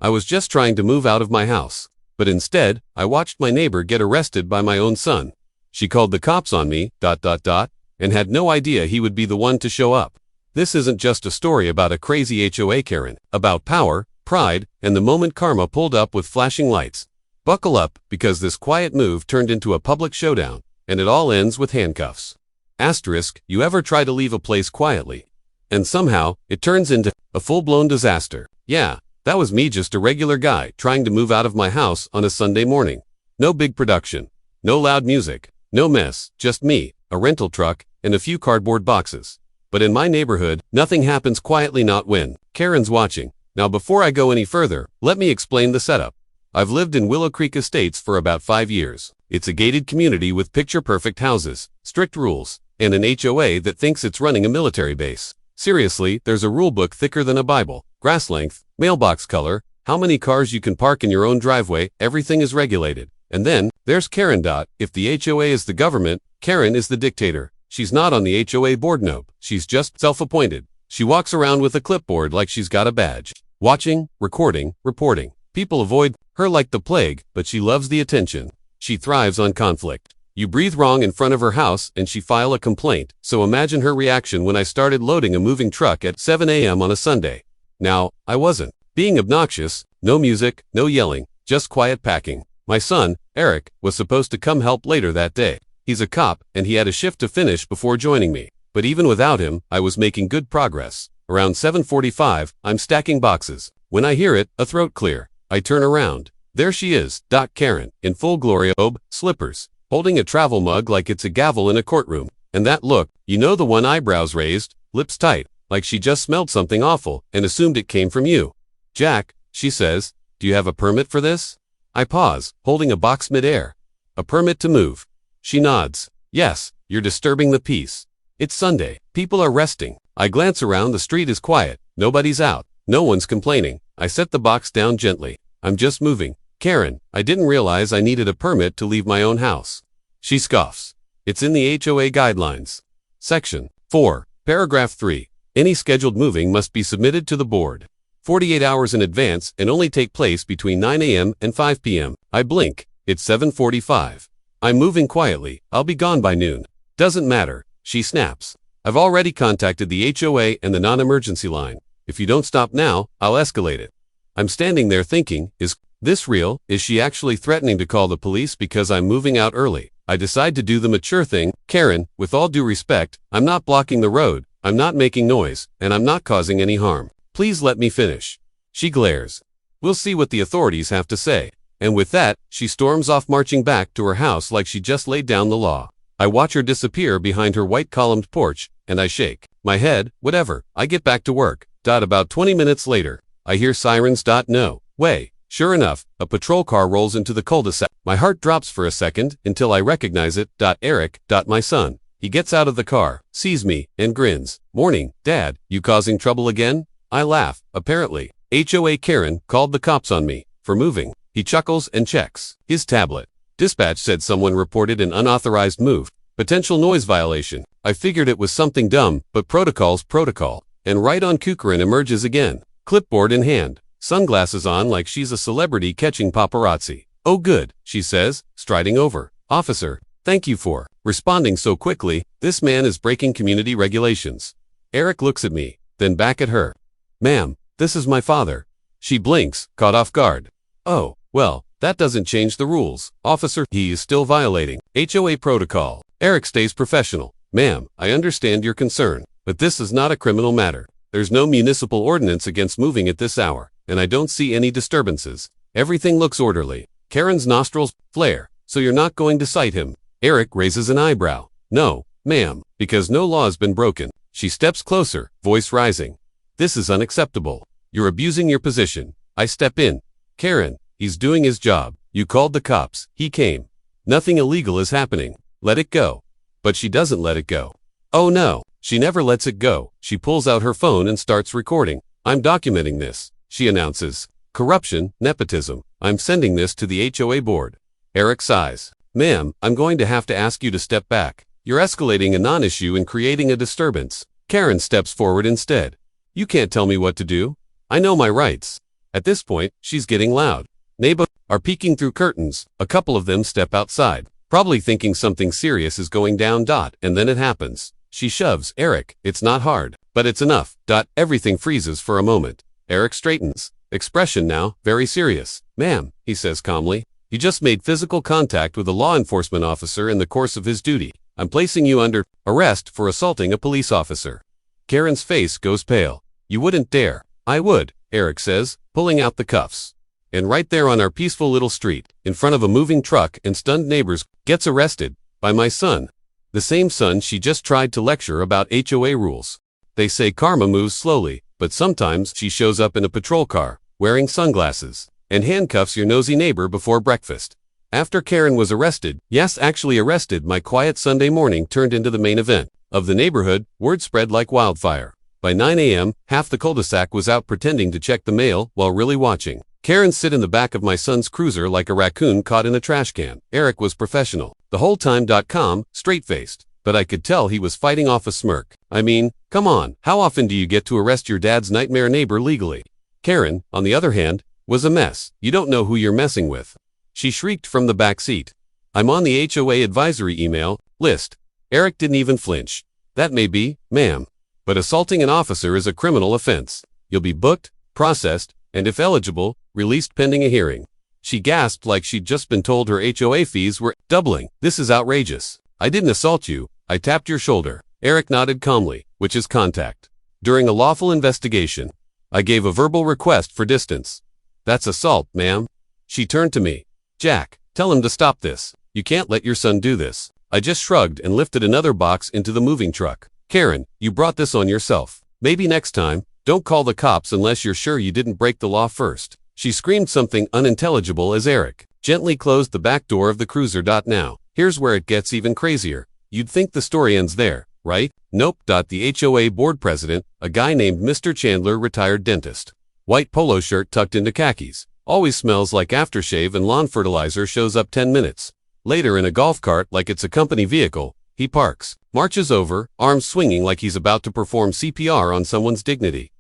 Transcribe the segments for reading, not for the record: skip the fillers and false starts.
I was just trying to move out of my house. But instead, I watched my neighbor get arrested by my own son. She called the cops on me, and had no idea he would be the one to show up. This isn't just a story about a crazy HOA Karen, about power, pride, and the moment karma pulled up with flashing lights. Buckle up, because this quiet move turned into a public showdown, and it all ends with handcuffs. Asterisk, you ever try to leave a place quietly, and somehow, it turns into a full-blown disaster. Yeah, that was me, just a regular guy trying to move out of my house on a Sunday morning. No big production, no loud music, no mess, just me, a rental truck, and a few cardboard boxes. But in my neighborhood, nothing happens quietly, not when Karen's watching. Now before I go any further, let me explain the setup. I've lived in Willow Creek Estates for about 5 years. It's a gated community with picture-perfect houses, strict rules, and an HOA that thinks it's running a military base. Seriously, there's a rule book thicker than a Bible. Grass length, mailbox color, how many cars you can park in your own driveway, everything is regulated. And then, there's Karen. If the HOA is the government, Karen is the dictator. She's not on the HOA board, nope. She's just self-appointed. She walks around with a clipboard like she's got a badge. Watching, recording, reporting. People avoid her like the plague, but she loves the attention. She thrives on conflict. You breathe wrong in front of her house and she file a complaint, so imagine her reaction when I started loading a moving truck at 7 a.m. on a Sunday. Now, I wasn't being obnoxious, no music, no yelling, just quiet packing. My son, Eric, was supposed to come help later that day. He's a cop, and he had a shift to finish before joining me. But even without him, I was making good progress. Around 7:45, I'm stacking boxes. When I hear it, a throat clear. I turn around. There she is, Karen, in full glory, slippers, holding a travel mug like it's a gavel in a courtroom. And that look, you know, the one, eyebrows raised, lips tight, like she just smelled something awful and assumed it came from you. Jack, she says, do you have a permit for this? I pause, holding a box midair. A permit to move. She nods. Yes, you're disturbing the peace. It's Sunday. People are resting. I glance around, the street is quiet. Nobody's out. No one's complaining. I set the box down gently. I'm just moving. Karen, I didn't realize I needed a permit to leave my own house. She scoffs. It's in the HOA guidelines. Section 4, paragraph 3. Any scheduled moving must be submitted to the board 48 hours in advance and only take place between 9 a.m. and 5 p.m. I blink. It's 7:45. I'm moving quietly. I'll be gone by noon. Doesn't matter. She snaps. I've already contacted the HOA and the non-emergency line. If you don't stop now, I'll escalate it. I'm standing there thinking, is this real? Is she actually threatening to call the police because I'm moving out early? I decide to do the mature thing. Karen, with all due respect, I'm not blocking the road, I'm not making noise, and I'm not causing any harm. Please let me finish. She glares. We'll see what the authorities have to say. And with that, she storms off, marching back to her house like she just laid down the law. I watch her disappear behind her white columned porch, and I shake my head. Whatever, I get back to work. About 20 minutes later, I hear sirens. No way. Sure enough, a patrol car rolls into the cul-de-sac. My heart drops for a second until I recognize it. Eric, my son. He gets out of the car, sees me, and grins. Morning, Dad. You causing trouble again? I laugh. Apparently, HOA Karen called the cops on me for moving. He chuckles and checks his tablet. Dispatch said someone reported an unauthorized move. Potential noise violation. I figured it was something dumb, but protocol's protocol. And right on, Karen emerges again, clipboard in hand, sunglasses on like she's a celebrity catching paparazzi. Oh good, she says, striding over. Officer, thank you for responding so quickly. This man is breaking community regulations. Eric looks at me, then back at her. Ma'am, this is my father. She blinks, caught off guard. Oh, well, that doesn't change the rules. Officer, he is still violating HOA protocol. Eric stays professional. Ma'am, I understand your concern, but this is not a criminal matter. There's no municipal ordinance against moving at this hour, and I don't see any disturbances. Everything looks orderly. Karen's nostrils flare. So you're not going to cite him? Eric raises an eyebrow. No, ma'am, because no law has been broken. She steps closer, voice rising. This is unacceptable. You're abusing your position. I step in. Karen, he's doing his job. You called the cops. He came. Nothing illegal is happening. Let it go. But she doesn't let it go. Oh no, she never lets it go. She pulls out her phone and starts recording. I'm documenting this, she announces. Corruption, nepotism. I'm sending this to the HOA board. Eric sighs. Ma'am, I'm going to have to ask you to step back. You're escalating a non-issue and creating a disturbance. Karen steps forward instead. You can't tell me what to do. I know my rights. At this point, she's getting loud. Neighbors are peeking through curtains. A couple of them step outside, probably thinking something serious is going down. And then it happens. She shoves. Eric, it's not hard, but it's enough. Everything freezes for a moment. Eric straightens. Expression now, very serious. Ma'am, he says calmly. You just made physical contact with a law enforcement officer in the course of his duty. I'm placing you under arrest for assaulting a police officer. Karen's face goes pale. You wouldn't dare. I would, Eric says, pulling out the cuffs. And right there on our peaceful little street, in front of a moving truck and stunned neighbors, gets arrested by my son. The same son she just tried to lecture about HOA rules. They say karma moves slowly, but sometimes she shows up in a patrol car, wearing sunglasses, and handcuffs your nosy neighbor before breakfast. After Karen was arrested, yes, actually arrested, my quiet Sunday morning turned into the main event of the neighborhood. Word spread like wildfire. By 9 a.m., half the cul-de-sac was out pretending to check the mail while really watching Karen sit in the back of my son's cruiser like a raccoon caught in a trash can. Eric was professional, the whole time. Calm, straight-faced, but I could tell he was fighting off a smirk. I mean, come on, how often do you get to arrest your dad's nightmare neighbor legally? Karen, on the other hand, was a mess. You don't know who you're messing with. She shrieked from the back seat. I'm on the HOA advisory email list. Eric didn't even flinch. That may be, ma'am, but assaulting an officer is a criminal offense. You'll be booked, processed, and if eligible, released pending a hearing. She gasped like she'd just been told her HOA fees were doubling. This is outrageous. I didn't assault you. I tapped your shoulder. Eric nodded calmly, which is contact. During a lawful investigation, I gave a verbal request for distance. That's assault, ma'am. She turned to me. Jack, tell him to stop this. You can't let your son do this. I just shrugged and lifted another box into the moving truck. Karen, you brought this on yourself. Maybe next time, don't call the cops unless you're sure you didn't break the law first. She screamed something unintelligible as Eric gently closed the back door of the cruiser. Now, here's where it gets even crazier. You'd think the story ends there, right? Nope. The HOA board president, a guy named Mr. Chandler, retired dentist. White polo shirt tucked into khakis. Always smells like aftershave and lawn fertilizer, shows up 10 minutes later in a golf cart like it's a company vehicle. He parks, marches over, arms swinging like he's about to perform CPR on someone's dignity.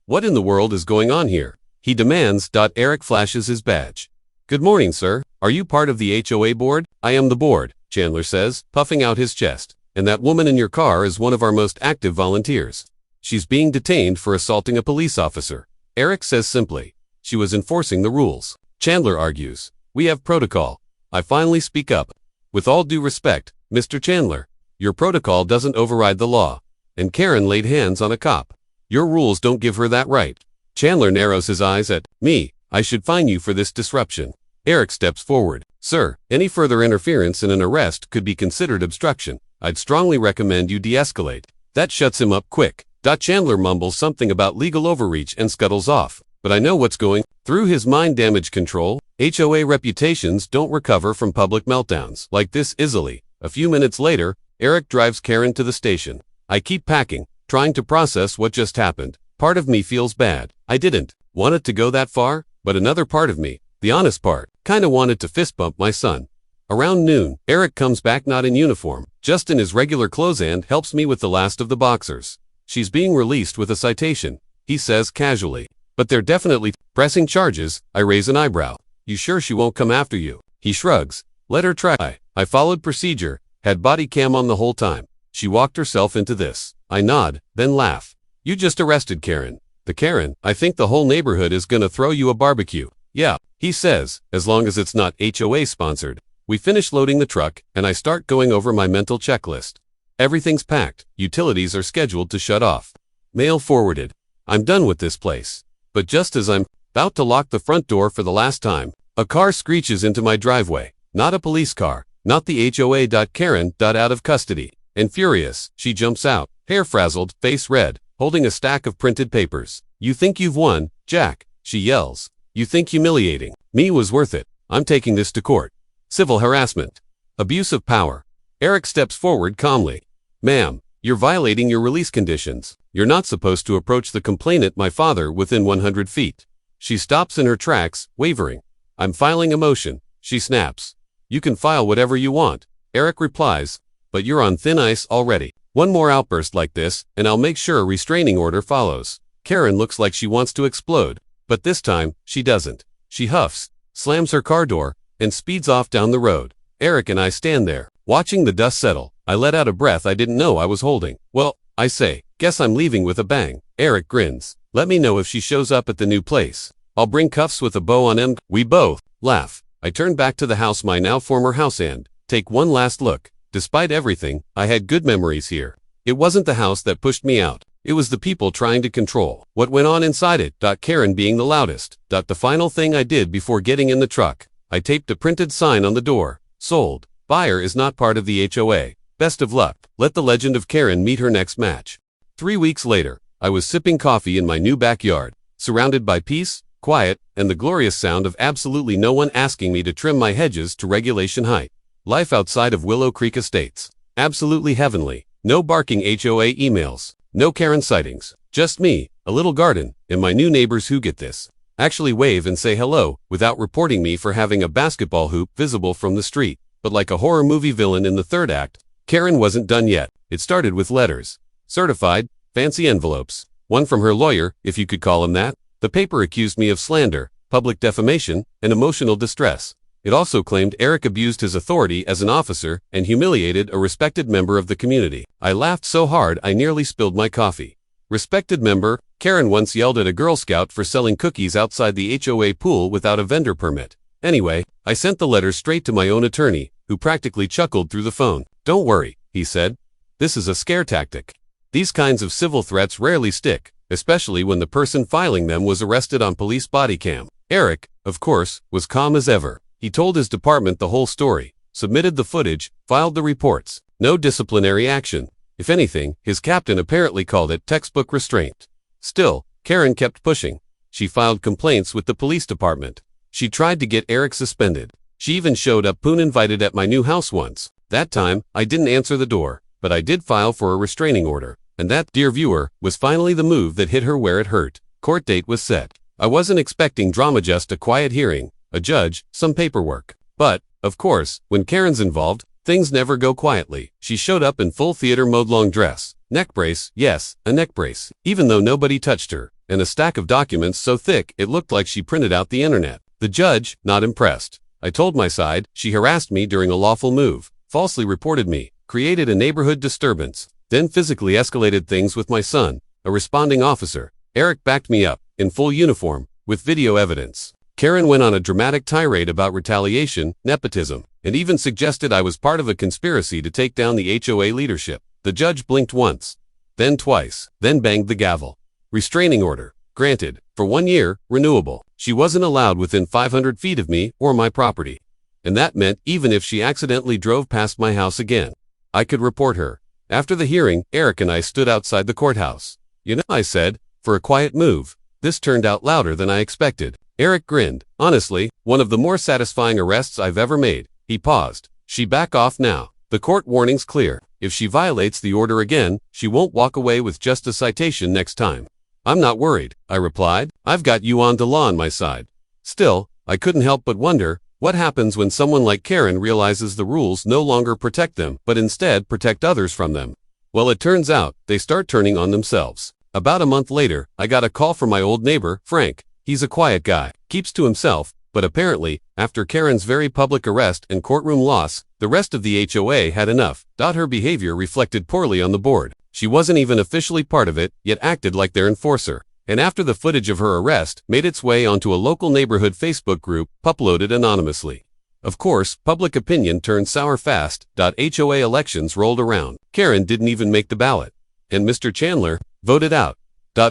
What in the world is going on here? He demands. Eric flashes his badge. Good morning, sir. Are you part of the HOA board? I am the board, Chandler says, puffing out his chest. And that woman in your car is one of our most active volunteers. She's being detained for assaulting a police officer. Eric says simply. She was enforcing the rules. Chandler argues. We have protocol. I finally speak up. With all due respect, Mr. Chandler, your protocol doesn't override the law. And Karen laid hands on a cop. Your rules don't give her that right. Chandler narrows his eyes at me. I should fine you for this disruption. Eric steps forward. Sir, any further interference in an arrest could be considered obstruction. I'd strongly recommend you de-escalate. That shuts him up quick. Chandler mumbles something about legal overreach and scuttles off. But I know what's going through his mind. Damage control. HOA reputations don't recover from public meltdowns like this easily. A few minutes later, Eric drives Karen to the station. I keep packing, trying to process what just happened. Part of me feels bad. I didn't want it to go that far, but another part of me, the honest part, kinda wanted to fist bump my son. Around noon, Eric comes back not in uniform, just in his regular clothes, and helps me with the last of the boxers. She's being released with a citation, he says casually. But they're definitely pressing charges. I raise an eyebrow. You sure she won't come after you? He shrugs. Let her try. I followed procedure, had body cam on the whole time. She walked herself into this. I nod, then laugh. You just arrested Karen. The Karen, I think the whole neighborhood is gonna throw you a barbecue. Yeah, he says, as long as it's not HOA sponsored. We finish loading the truck, and I start going over my mental checklist. Everything's packed. Utilities are scheduled to shut off. Mail forwarded. I'm done with this place. But just as I'm about to lock the front door for the last time, a car screeches into my driveway. Not a police car, not the HOA. Karen, out of custody. And furious, she jumps out, hair frazzled, face red, holding a stack of printed papers. You think you've won, Jack, she yells. You think humiliating me was worth it? I'm taking this to court. Civil harassment. Abuse of power. Eric steps forward calmly. Ma'am, you're violating your release conditions. You're not supposed to approach the complainant, my father, within 100 feet. She stops in her tracks, wavering. I'm filing a motion, she snaps. You can file whatever you want, Eric replies, but you're on thin ice already. One more outburst like this, and I'll make sure a restraining order follows. Karen looks like she wants to explode, But this time, she doesn't. She huffs, slams her car door, and speeds off down the road. Eric and I stand there, watching the dust settle. I let out a breath I didn't know I was holding. Well, I say, guess I'm leaving with a bang. Eric grins. Let me know if she shows up at the new place. I'll bring cuffs with a bow on them. We both laugh. I turn back to the house, my now former house, and take one last look. Despite everything, I had good memories here. It wasn't the house that pushed me out. It was the people trying to control what went on inside it. Karen being the loudest. The final thing I did before getting in the truck, I taped a printed sign on the door. Sold. Buyer is not part of the HOA. Best of luck. Let the legend of Karen meet her next match. 3 weeks later, I was sipping coffee in my new backyard, surrounded by peace, quiet, and the glorious sound of absolutely no one asking me to trim my hedges to regulation height. Life outside of Willow Creek Estates. Absolutely heavenly. No barking HOA emails. No Karen sightings. Just me, a little garden, and my new neighbors who get this. Actually wave and say hello, without reporting me for having a basketball hoop visible from the street. But like a horror movie villain in the third act, Karen wasn't done yet. It started with letters. Certified, fancy envelopes. One from her lawyer, if you could call him that. The paper accused me of slander, public defamation, and emotional distress. It also claimed Eric abused his authority as an officer and humiliated a respected member of the community. I laughed so hard I nearly spilled my coffee. Respected member, Karen once yelled at a Girl Scout for selling cookies outside the HOA pool without a vendor permit. Anyway, I sent the letter straight to my own attorney, who practically chuckled through the phone. Don't worry, he said. This is a scare tactic. These kinds of civil threats rarely stick, especially when the person filing them was arrested on police body cam. Eric, of course, was calm as ever. He told his department the whole story, submitted the footage, filed the reports. No disciplinary action. If anything, his captain apparently called it textbook restraint. Still, Karen kept pushing. She filed complaints with the police department. She tried to get Eric suspended. She even showed up uninvited at my new house once. That time, I didn't answer the door, but I did file for a restraining order. And that, dear viewer, was finally the move that hit her where it hurt. Court date was set. I wasn't expecting drama, just a quiet hearing, a judge, some paperwork. But, of course, when Karen's involved, things never go quietly. She showed up in full theater mode, long dress, neck brace, yes, a neck brace, even though nobody touched her, and a stack of documents so thick it looked like she printed out the internet. The judge, not impressed. I told my side. She harassed me during a lawful move, falsely reported me, created a neighborhood disturbance, then physically escalated things with my son, a responding officer. Eric backed me up, in full uniform, with video evidence. Karen went on a dramatic tirade about retaliation, nepotism, and even suggested I was part of a conspiracy to take down the HOA leadership. The judge blinked once, then twice, then banged the gavel. Restraining order, granted, for 1 year, renewable. She wasn't allowed within 500 feet of me or my property. And that meant even if she accidentally drove past my house again, I could report her. After the hearing, Eric and I stood outside the courthouse. You know, I said, for a quiet move. This turned out louder than I expected. Eric grinned. Honestly, one of the more satisfying arrests I've ever made. He paused. She back off now. The court warning's clear. If she violates the order again, she won't walk away with just a citation next time. I'm not worried, I replied. I've got you on the law on my side. Still, I couldn't help but wonder, what happens when someone like Karen realizes the rules no longer protect them, but instead protect others from them? Well, it turns out, they start turning on themselves. About a month later, I got a call from my old neighbor, Frank. He's a quiet guy, keeps to himself, but apparently, after Karen's very public arrest and courtroom loss, the rest of the HOA had enough. Her behavior reflected poorly on the board. She wasn't even officially part of it, yet acted like their enforcer. And after the footage of her arrest made its way onto a local neighborhood Facebook group, uploaded anonymously. Of course, public opinion turned sour fast. HOA elections rolled around. Karen didn't even make the ballot. And Mr. Chandler voted out.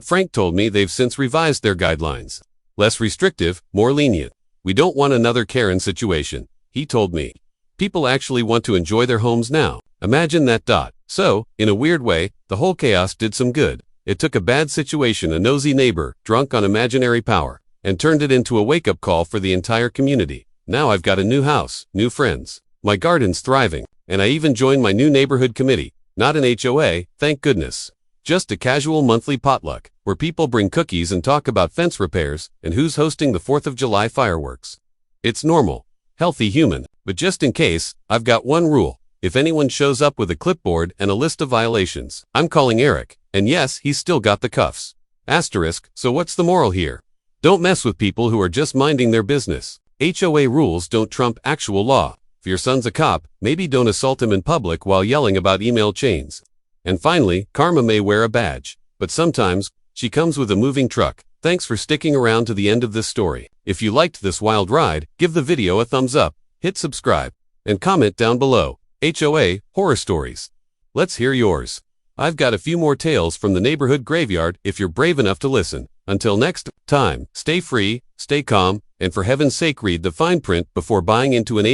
Frank told me they've since revised their guidelines. Less restrictive, more lenient. We don't want another Karen situation, he told me. People actually want to enjoy their homes now. Imagine that. So, in a weird way, the whole chaos did some good. It took a bad situation, a nosy neighbor, drunk on imaginary power, and turned it into a wake-up call for the entire community. Now I've got a new house, new friends. My garden's thriving, and I even joined my new neighborhood committee. Not an HOA, thank goodness. Just a casual monthly potluck, where people bring cookies and talk about fence repairs and who's hosting the 4th of July fireworks. It's normal, healthy human, but just in case, I've got one rule. If anyone shows up with a clipboard and a list of violations, I'm calling Eric. And yes, he's still got the cuffs. Asterisk, so what's the moral here? Don't mess with people who are just minding their business. HOA rules don't trump actual law. If your son's a cop, maybe don't assault him in public while yelling about email chains. And finally, karma may wear a badge, but sometimes she comes with a moving truck. Thanks for sticking around to the end of this story. If you liked this wild ride, give the video a thumbs up, hit subscribe, and comment down below. HOA horror stories. Let's hear yours. I've got a few more tales from the neighborhood graveyard if you're brave enough to listen. Until next time, stay free, stay calm, and for heaven's sake read the fine print before buying into an